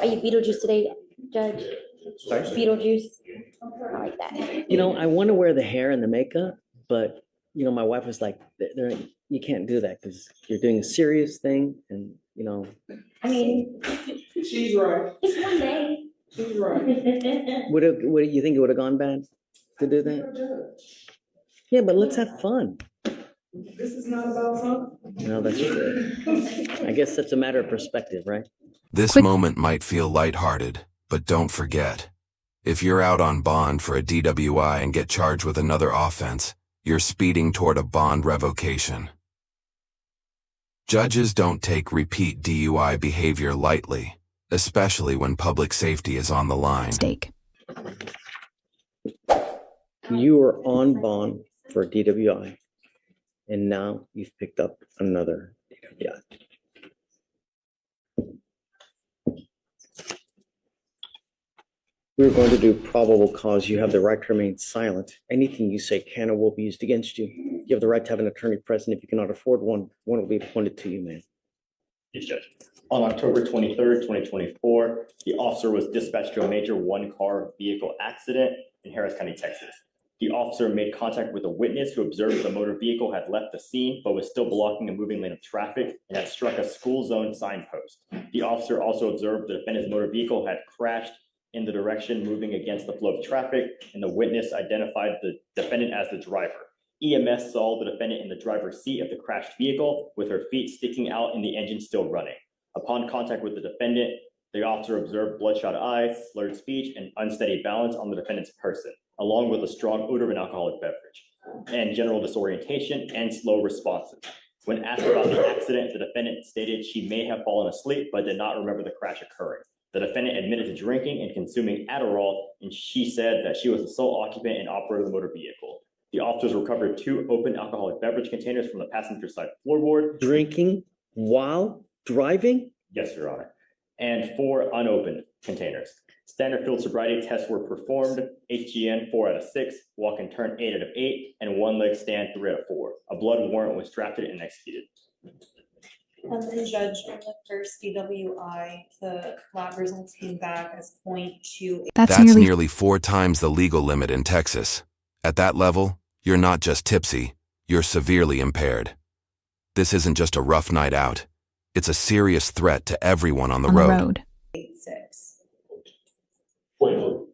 Are you Beetlejuice today, Judge? Sorry? Beetlejuice. I like that. You know, I want to wear the hair and the makeup, but you know, my wife was like, "You can't do that because you're doing a serious thing," and you know. I mean, She's right. it's one day. She's right. Would you think it would have gone bad to do that? Yeah, but let's have fun. This is not about fun. No, that's true. I guess that's a matter of perspective, right? This moment might feel lighthearted, but don't forget. If you're out on bond for a DWI and get charged with another offense, you're speeding toward a bond revocation. Judges don't take repeat DUI behavior lightly, especially when public safety is on the line. Stake. You are on bond for a DWI, and now you've picked up another DWI. We're going to do probable cause. You have the right to remain silent. Anything you say can or will be used against you. You have the right to have an attorney present. If you cannot afford one, one will be appointed to you, man. Yes, Judge. On October 23rd, 2024, the officer was dispatched to a major one-car vehicle accident in Harris County, Texas. The officer made contact with a witness who observed the motor vehicle had left the scene, but was still blocking a moving lane of traffic and had struck a school zone signpost. The officer also observed the defendant's motor vehicle had crashed in the direction moving against the flow of traffic, and the witness identified the defendant as the driver. EMS saw the defendant in the driver's seat of the crashed vehicle with her feet sticking out and the engine still running. Upon contact with the defendant, the officer observed bloodshot eyes, slurred speech, and unsteady balance on the defendant's person, along with a strong odor of an alcoholic beverage, and general disorientation and slow responses. When asked about the accident, the defendant stated she may have fallen asleep but did not remember the crash occurring. The defendant admitted to drinking and consuming Adderall, and she said that she was the sole occupant and operator of the motor vehicle. The officers recovered 2 open alcoholic beverage containers from the passenger side floorboard. Drinking while driving? Yes, Your Honor. And 4 unopened containers. Standard field sobriety tests were performed, HGN 4 out of 6, walk and turn 8 out of 8, and 1 leg stand 3 out of 4. A blood warrant was drafted and executed. And then, Judge, on the first DWI, the lab results came back as 0.28. That's nearly 4 times the legal limit in Texas. At that level, you're not just tipsy, you're severely impaired. This isn't just a rough night out. It's a serious threat to everyone on the road. 86. 0.026.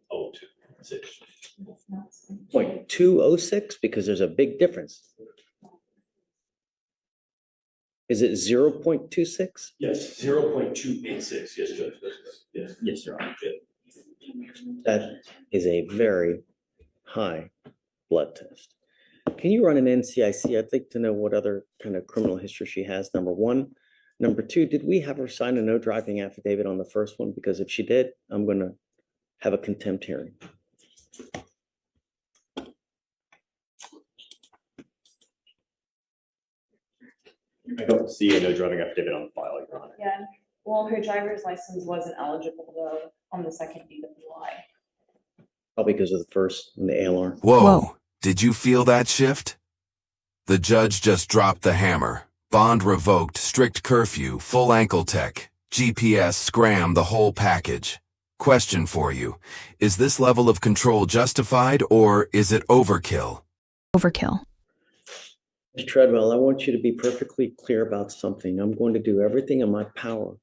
0.206, because there's a big difference. Is it 0.26? Yes, 0.286. Yes, Judge. Yes. Yes, Your Honor. That is a very high blood test. Can you run an NCIC? I'd like to know what other kind of criminal history she has, number one. Number two, did we have her sign a no driving affidavit on the first one? Because if she did, I'm going to have a contempt hearing. I don't see a no driving affidavit on the file, Your Honor. Yeah, well, her driver's license wasn't eligible though on the second DWI. Probably because of the first and the ALR. Whoa, did you feel that shift? The judge just dropped the hammer. Bond revoked, strict curfew, full ankle tech, GPS, SCRAM, the whole package. Question for you. Is this level of control justified or is it overkill? Overkill. Mr. Treadwell, I want you to be perfectly clear about something. I'm going to do everything in my power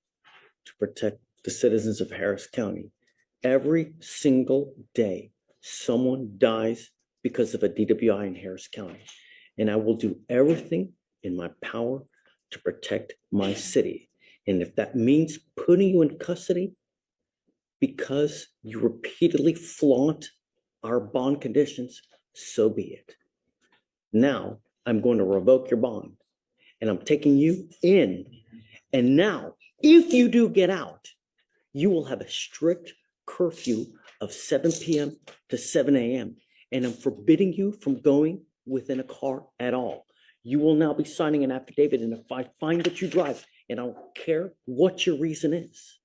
to protect the citizens of Harris County. Every single day, someone dies because of a DWI in Harris County. And I will do everything in my power to protect my city. And if that means putting you in custody because you repeatedly flaunt our bond conditions, so be it. Now, I'm going to revoke your bond and I'm taking you in. And now, if you do get out, you will have a strict curfew of 7 p.m. to 7 a.m. And I'm forbidding you from going within a car at all. You will now be signing an affidavit, and if I find that you drive, and I don't care what your reason is,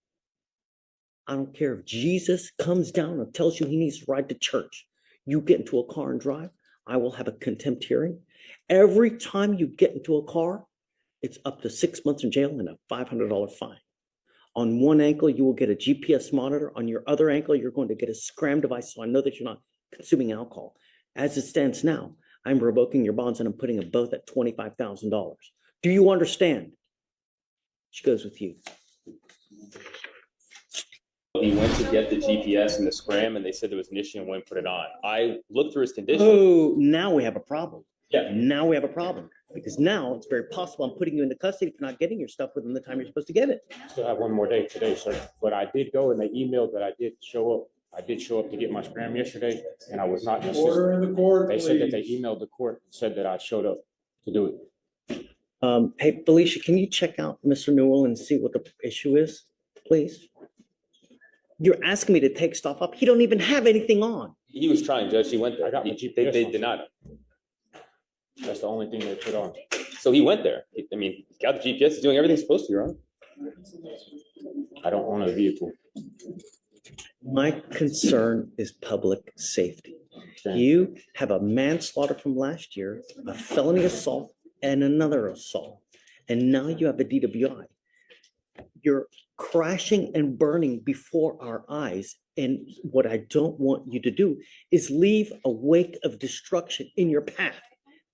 I don't care if Jesus comes down and tells you he needs to ride to church, you get into a car and drive, I will have a contempt hearing. Every time you get into a car, it's up to 6 months in jail and a $500 fine. On one ankle, you will get a GPS monitor. On your other ankle, you're going to get a SCRAM device. So I know that you're not consuming alcohol. As it stands now, I'm revoking your bonds and I'm putting them both at $25,000. Do you understand? She goes with you. He went to get the GPS and the SCRAM, and they said there was an issue and wouldn't put it on. I looked through his condition. Oh, now we have a problem. Yeah. Now we have a problem because now it's very possible I'm putting you into custody for not getting your stuff within the time you're supposed to get it. Still have one more day today, sir. But I did go and they emailed that I did show up. I did show up to get my scram yesterday and I was not in the system. Order in the court, They said that they please. emailed the court and said that I showed up to do it. Hey, Felicia, can you check out Mr. Newell and see what the issue is, please? You're asking me to take stuff up. He don't even have anything on. He was trying, Judge. He went there. I got my They GPS on. denied him. That's the only thing they put on. So he went there. I mean, he's got the GPS. He's doing everything he's supposed to, Your Honor. I don't own a vehicle. My concern is public safety. You have a manslaughter from last year, a felony assault, and another assault. And now you have a DWI. You're crashing and burning before our eyes. And what I don't want you to do is leave a wake of destruction in your path.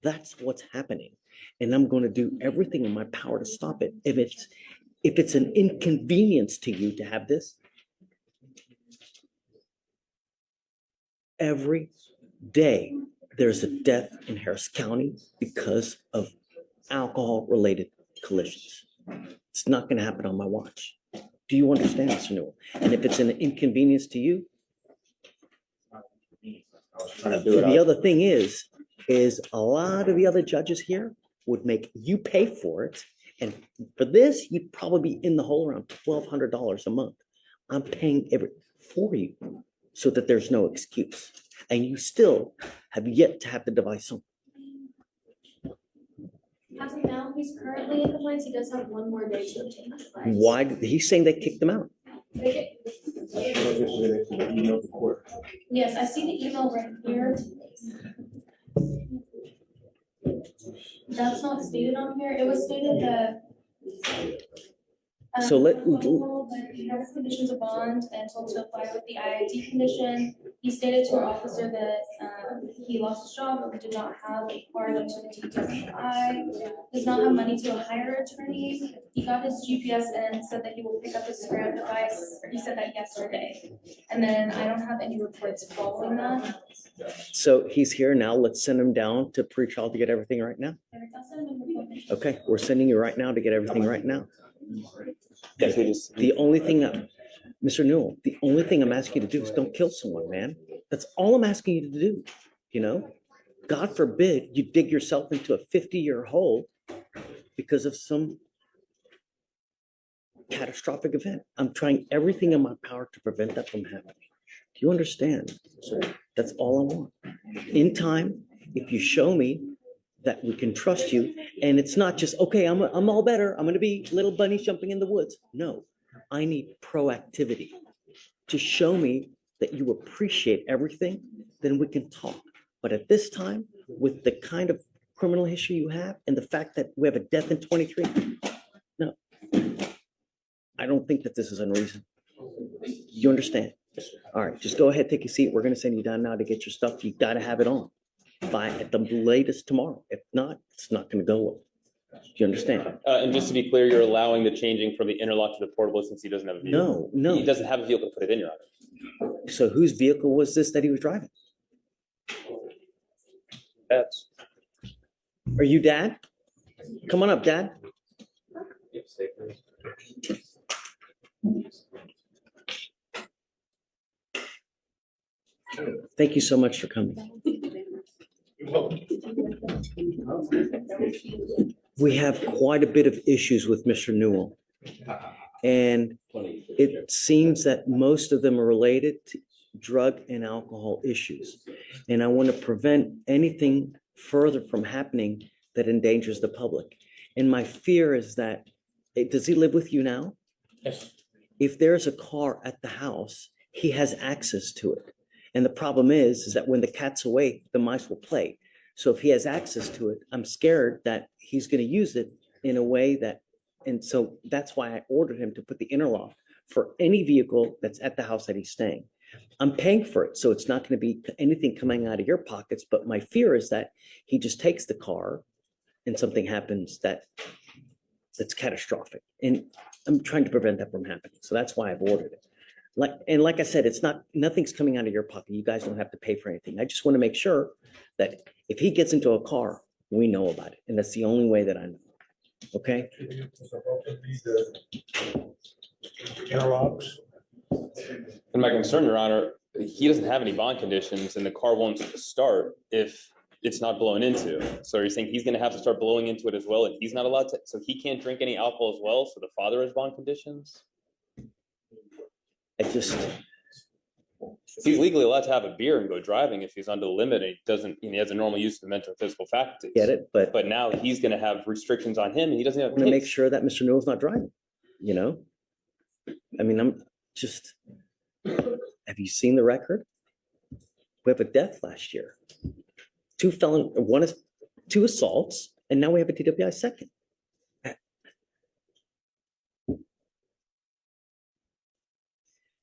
That's what's happening. And I'm going to do everything in my power to stop it. If it's an inconvenience to you to have this, every day there's a death in Harris County because of alcohol-related collisions. It's not going to happen on my watch. Do you understand, Mr. Newell? And if it's an inconvenience to you, I was trying to do it. the other thing is a lot of the other judges here would make you pay for it. And for this, you'd probably be in the hole around $1,200 a month. I'm paying for you so that there's no excuse. And you still have yet to have the device on. As of now, he's currently in compliance. He does have one more day to obtain that device. Why? He's saying they kicked them out. Yes, I see the email right here. That's not stated on here. It was stated that. So let- He has conditions of bond and told to apply with the IID condition. He stated to our officer that he lost his job, but we did not have a car that took a DWI. Does not have money to hire an attorney. He got his GPS and said that he will pick up his SCRAM device, or he said that yesterday. And then I don't have any reports following that. So he's here now. Let's send him down to pretrial to get everything right now. I'll send him a report. Okay, we're sending you right now to get everything right now. Yes, we just. The only thing Mr. Newell, the only thing I'm asking you to do is don't kill someone, man. That's all I'm asking you to do, you know? God forbid you dig yourself into a 50-year hole because of some catastrophic event. I'm trying everything in my power to prevent that from happening. Do you understand? So that's all I want. In time, if you show me that we can trust you, and it's not just, okay, I'm all better. I'm going to be little bunnies jumping in the woods. No, I need proactivity to show me that you appreciate everything, then we can talk. But at this time, with the kind of criminal history you have and the fact that we have a death in 23, no, I don't think that this is unreasonable. You understand? All right, just go ahead, take a seat. We're going to send you down now to get your stuff. You got to have it on by at the latest tomorrow. If not, it's not going to go well. Do you understand? And just to be clear, you're allowing the changing from the interlock to the portable since he doesn't have a vehicle. No, He no. doesn't have a vehicle to put it in, Your Honor. So whose vehicle was this that he was driving? That's. Are you Dad? Come on up, Dad. Thank you so much for coming. We have quite a bit of issues with Mr. Newell. And it seems that most of them are related to drug and alcohol issues. And I want to prevent anything further from happening that endangers the public. And my fear is that, does he live with you now? Yes. If there's a car at the house, he has access to it. And the problem is that when the cat's away, the mice will play. So if he has access to it, I'm scared that he's going to use it in a way that And so that's why I ordered him to put the interlock for any vehicle that's at the house that he's staying. I'm paying for it, so it's not going to be anything coming out of your pockets. But my fear is that he just takes the car and something happens that's catastrophic. And I'm trying to prevent that from happening. So that's why I've ordered it. Like I said, nothing's coming out of your pocket. You guys don't have to pay for anything. I just want to make sure that if he gets into a car, we know about it. And that's the only way that I know. Okay? Interlocks. And my concern, Your Honor, he doesn't have any bond conditions and the car won't start if it's not blowing into. So you're saying he's gonna have to start blowing into it as well and he's not allowed to, so he can't drink any alcohol as well, so the father has bond conditions? He's legally allowed to have a beer and go driving if he's under the limit and he has a normal use of the mental and physical faculties. Get it? But now he's gonna have restrictions on him and he doesn't have. I want to make sure that Mr. Newell's not driving, you know? I mean, have you seen the record? We have a death last year. 2 assaults, and now we have a DWI second.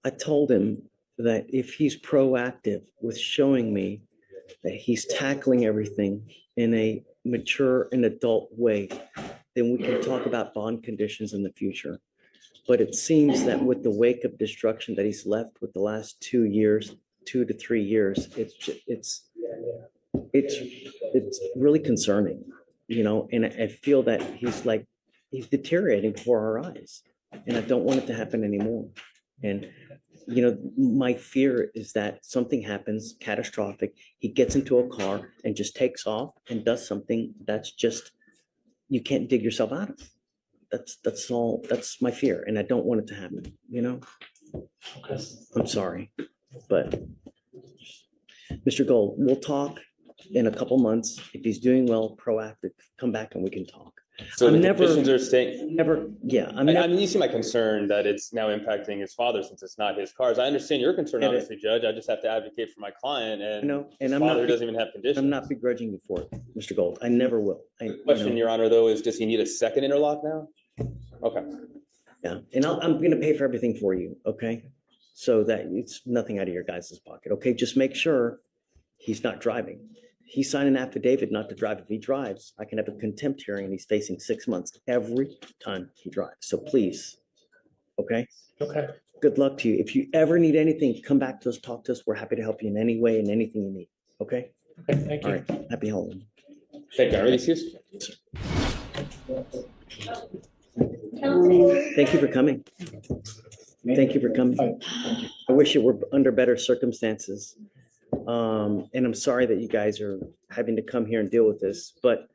I told him that if he's proactive with showing me that he's tackling everything in a mature and adult way, then we can talk about bond conditions in the future. But it seems that with the wake of destruction that he's left with the last 2 to 3 years, it's really concerning, you know, and I feel that he's deteriorating before our eyes, and I don't want it to happen anymore. And, you know, my fear is that something happens catastrophic. He gets into a car and just takes off and does something that's just, you can't dig yourself out of. That's all, that's my fear. And I don't want it to happen, you know? Okay. I'm sorry, but Mr. Gold, we'll talk in a couple months. If he's doing well, proactive, come back and we can talk. So the conditions are staying. I mean, you see my concern that it's now impacting his father since it's not his cars. I understand your concern, obviously, Judge. I just have to advocate for my client, and his father doesn't even have conditions. I'm not begrudging you for it, Mr. Gold. I never will. Question, Your Honor, though, is does he need a second interlock now? Okay. Yeah, and I'm going to pay for everything for you, okay? So that it's nothing out of your guys' pocket, okay? Just make sure he's not driving. He signed an affidavit not to drive. If he drives, I can have a contempt hearing and he's facing 6 months every time he drives. So please, okay? Okay. Good luck to you. If you ever need anything, come back to us, talk to us. We're happy to help you in any way and anything you need, okay? Okay, thank All you. right, happy Halloween. Thank you. Are you excused? Thank you for coming. Thank you for coming. I wish it were under better circumstances. And I'm sorry that you guys are having to come here and deal with this, but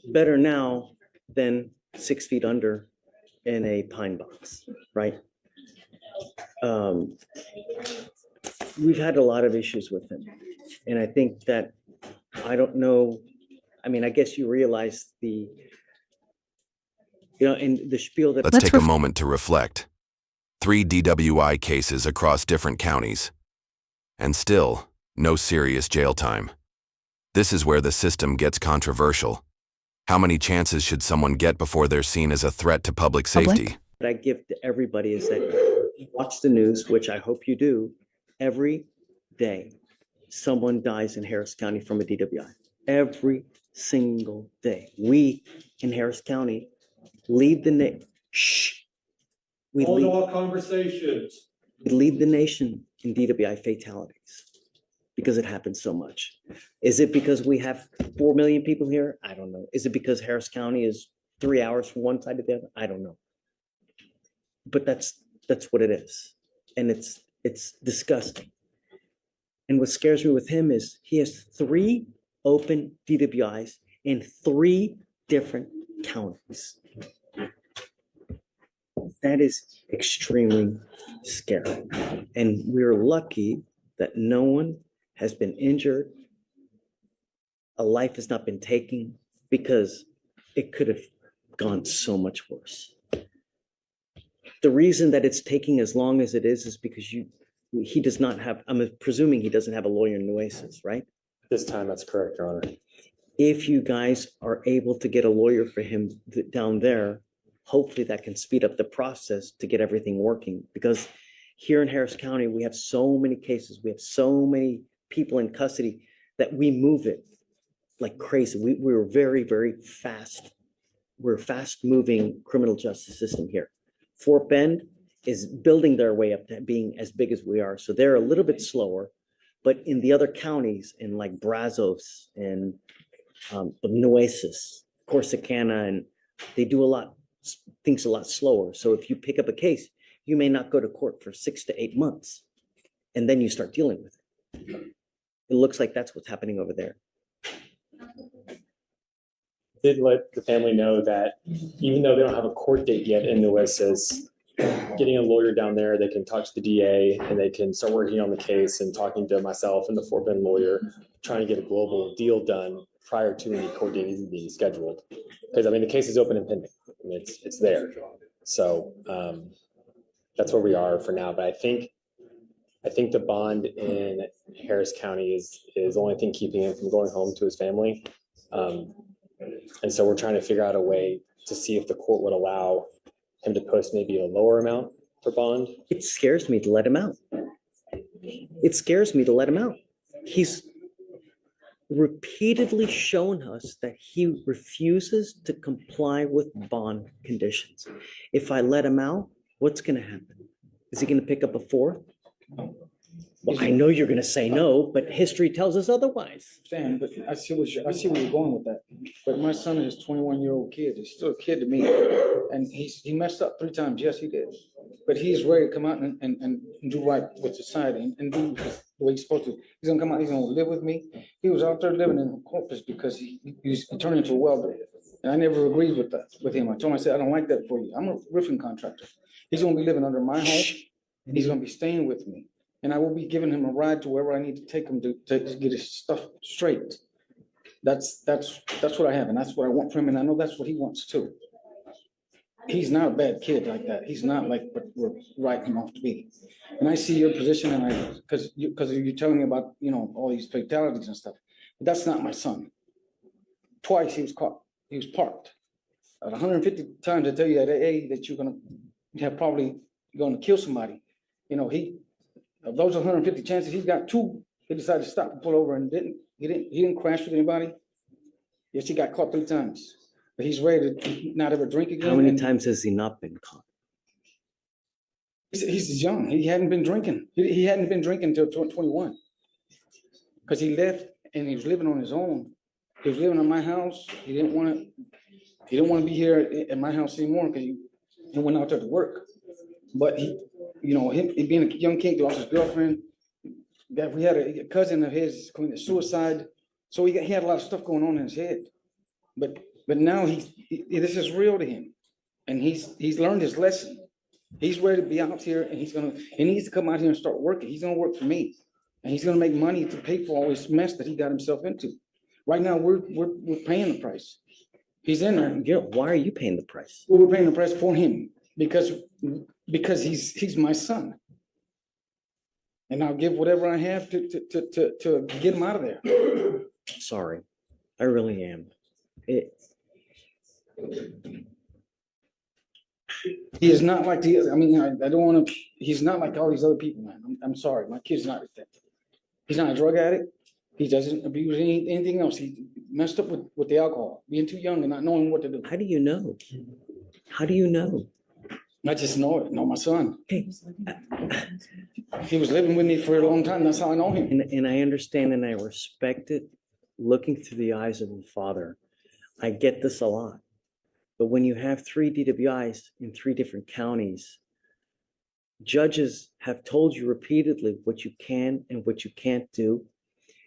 better now than 6 feet under in a pine box, right? We've had a lot of issues with him. And I think that, I don't know, I mean, I guess you realize in the spiel that. Let's take a moment to reflect. 3 DWI cases across different counties. And still, no serious jail time. This is where the system gets controversial. How many chances should someone get before they're seen as a threat to public safety? What I give to everybody is that you watch the news, which I hope you do. Every day, someone dies in Harris County from a DWI. Every single day. We in Harris County lead the nation. We Hold all conversations. lead the nation in DWI fatalities because it happens so much. Is it because we have 4 million people here? I don't know. Is it because Harris County is 3 hours from one side to the other? I don't know. But that's what it is. And it's disgusting. And what scares me with him is he has 3 open DWIs in 3 different counties. That is extremely scary. And we're lucky that no one has been injured. A life has not been taken because it could have gone so much worse. The reason that it's taking as long as it is because he does not have, I'm presuming he doesn't have a lawyer in Nueces, right? This time, that's correct, Your Honor. If you guys are able to get a lawyer for him down there, hopefully that can speed up the process to get everything working. Because here in Harris County, we have so many cases, we have so many people in custody that we move it like crazy. We're very, very fast. We're a fast-moving criminal justice system here. Fort Bend is building their way up to being as big as we are. So they're a little bit slower, but in the other counties, in like Brazos and Nueces, Corsicana, and they do things a lot slower. So if you pick up a case, you may not go to court for 6 to 8 months, and then you start dealing with it. It looks like that's what's happening over there. Did let the family know that even though they don't have a court date yet in Nueces, getting a lawyer down there, they can talk to the DA and they can start working on the case and talking to myself and the Fort Bend lawyer, trying to get a global deal done prior to any court date even being scheduled. Because I mean, the case is open and pending. I mean, it's there. So that's where we are for now. But I think the bond in Harris County is the only thing keeping him from going home to his family. And so we're trying to figure out a way to see if the court would allow him to post maybe a lower amount for bond. It scares me to let him out. It scares me to let him out. He's repeatedly shown us that he refuses to comply with bond conditions. If I let him out, what's going to happen? Is he going to pick up a fourth? Well, I know you're going to say no, but history tells us otherwise. Stan, but I see where you're going with that. But my son is a 21-year-old kid. He's still a kid to me. And he messed up 3 times. Yes, he did. But he's ready to come out and do right with society and do the way he's supposed to. He's going to come out. He's going to live with me. He was out there living in Corpus because he turned into a welder. And I never agreed with him. I told him, I said, I don't like that for you. I'm a roofing contractor. He's going to be living under my home. And he's going to be staying with me. And I will be giving him a ride to wherever I need to take him to get his stuff straight. That's what I have, and that's what I want from him, and I know that's what he wants too. He's not a bad kid like that. He's not like what we're writing him off to be. And I see your position, and because you're telling me about all these fatalities and stuff, but that's not my son. Twice he was caught. He was parked. 150 times I tell you at AA that you're gonna have probably going to kill somebody. Of those 150 chances, he's got 2. He decided to stop and pull over and he didn't crash with anybody. Yes, he got caught 3 times, but he's ready to not ever drink again. How many times has he not been caught? He's young. He hadn't been drinking. He hadn't been drinking until 21 because he left and he was living on his own. He was living in my house. He didn't want to be here at my house anymore because he went out there to work. But him being a young kid, lost his girlfriend. That we had a cousin of his committed suicide, so he had a lot of stuff going on in his head. But now this is real to him, and he's learned his lesson. He's ready to be out here, and he needs to come out here and start working. He's gonna work for me, and he's gonna make money to pay for all this mess that he got himself into. Right now, we're paying the price. He's in there. Why are you paying the price? Well, we're paying the price for him because he's my son, and I'll give whatever I have to get him out of there. Sorry, I really am. He is not like the. I mean, I don't want to. He's not like all these other people, man. I'm sorry, my kid's not like that. He's not a drug addict. He doesn't abuse anything else. He messed up with the alcohol, being too young and not knowing what to do. How do you know? How do you know? I just know it. Know my son. Okay. He was living with me for a long time. That's how I know him. And I understand and I respect it. Looking through the eyes of a father, I get this a lot. But when you have 3 DWIs in 3 different counties, judges have told you repeatedly what you can and what you can't do,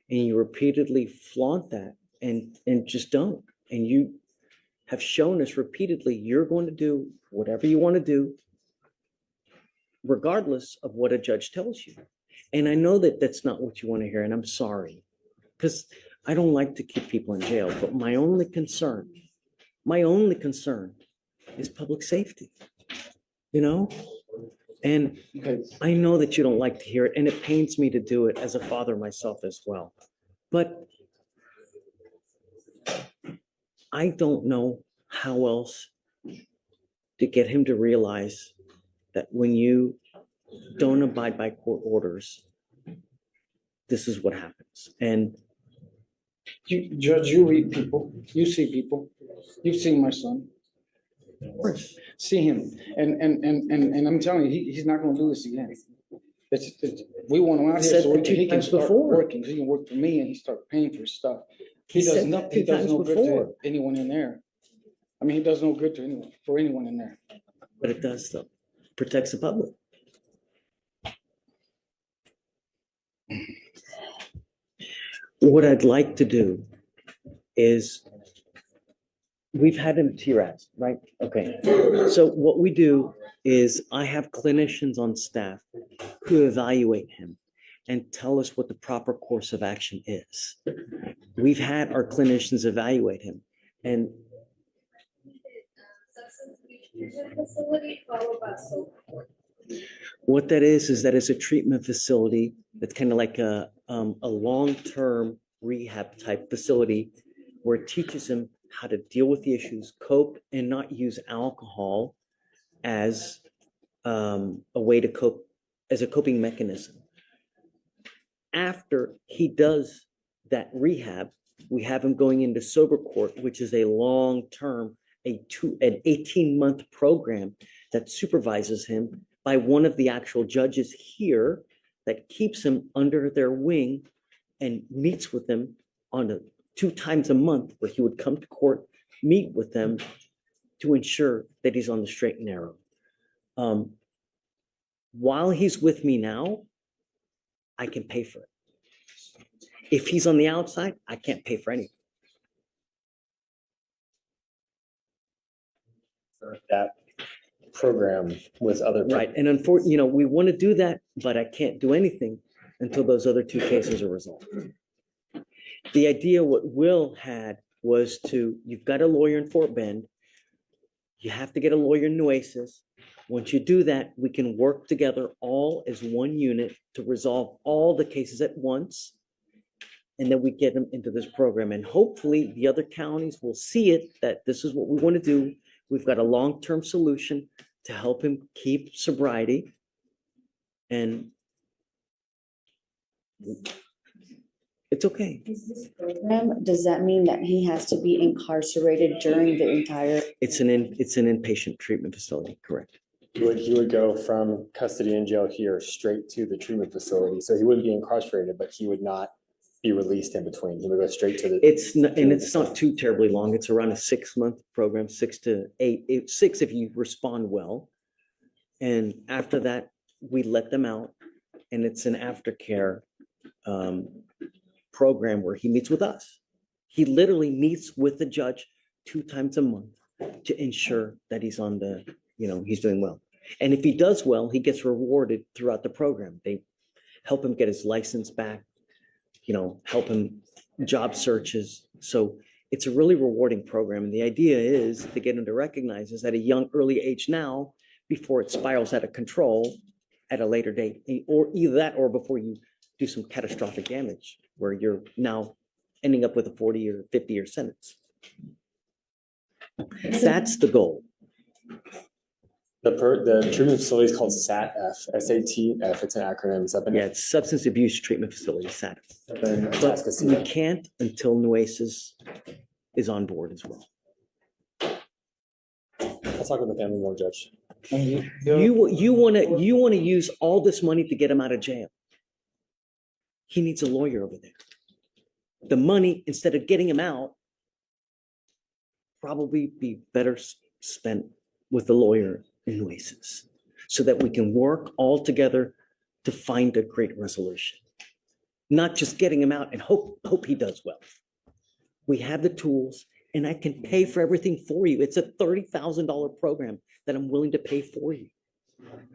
and you repeatedly flaunt that and just don't. And you have shown us repeatedly you're going to do whatever you want to do, regardless of what a judge tells you. And I know that that's not what you want to hear, and I'm sorry, because I don't like to keep people in jail, but my only concern is public safety, And I know that you don't like to hear it, and it pains me to do it as a father myself as well. But I don't know how else to get him to realize that when you don't abide by court orders, this is what happens. And You, Judge, you read people, you see people, you've seen my son. See him, and I'm telling you, he's not gonna do this again. We want him out here Said so that two he can times start before. working, he can work for me and he start paying for his stuff. He He does said that nothing, two he does times no good before. to anyone in there. I mean, he does no good to anyone, for anyone in there. but it does though, protects the public. What I'd like to do is, we've had him TRAS, right? Okay. So what we do is I have clinicians on staff who evaluate him and tell us what the proper course of action is. We've had our clinicians evaluate him, and Facility followed by what that is that it's a treatment facility that's kind of like a long-term rehab type facility where it teaches him how to deal with the issues, cope, and not use alcohol as a way to cope, as a coping mechanism. After he does that rehab, we have him going into sober court, which is a long-term, an 18-month program that supervises him by one of the actual judges here that keeps him under their wing and meets with them on 2 times a month, where he would come to court, meet with them to ensure that he's on the straight and narrow. While he's with me now, I can pay for it. If he's on the outside, I can't pay for anything. That program with other. Right, and unfortunately, we want to do that, but I can't do anything until those other 2 cases are resolved. The idea what Will had was you've got a lawyer in Fort Bend, you have to get a lawyer in Nueces. Once you do that, we can work together all as one unit to resolve all the cases at once. And then we get them into this program. And hopefully the other counties will see it, that this is what we want to do. We've got a long-term solution to help him keep sobriety. And it's okay. Program, does that mean that he has to be incarcerated during the entire? It's an inpatient treatment facility, correct? He would go from custody and jail here straight to the treatment facility. So he wouldn't be incarcerated, but he would not be released in between. He would go straight to the. It's not too terribly long. It's around a 6-month program, 6 to 8, 6 if you respond well. And after that, we let them out, and it's an aftercare program where he meets with us. He literally meets with the judge 2 times a month to ensure that he's on the, he's doing well. And if he does well, he gets rewarded throughout the program. They help him get his license back, help him job searches. So it's a really rewarding program. And the idea is to get him to recognize is at a young, early age now, before it spirals out of control at a later date, or either that or before you do some catastrophic damage where you're now ending up with a 40 or 50-year sentence. That's the goal. The treatment facility is called SATF, SATF. It's an acronym. It's Substance Abuse Treatment Facility, SATF. But we can't until Nueces is on board as well. I'll talk with the family more, Judge. You want to use all this money to get him out of jail. He needs a lawyer over there. The money, instead of getting him out, probably be better spent with the lawyer in Nueces, so that we can work all together to find a great resolution. Not just getting him out and hope he does well. We have the tools, and I can pay for everything for you. It's a $30,000 program that I'm willing to pay for you.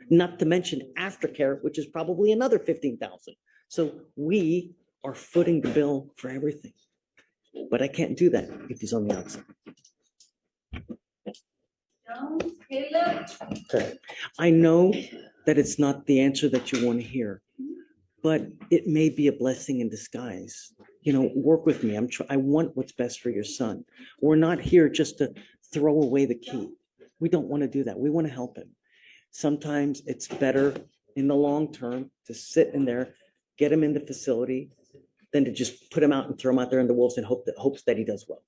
Not to mention aftercare, which is probably another $15,000. So we are footing the bill for everything. But I can't do that if he's on the outside. Okay. I know that it's not the answer that you want to hear, but it may be a blessing in disguise. Work with me. I want what's best for your son. We're not here just to throw away the key. We don't want to do that. We want to help him. Sometimes it's better in the long term to sit in there, get him in the facility, than to just put him out and throw him out there in the wolves and hopes that he does well.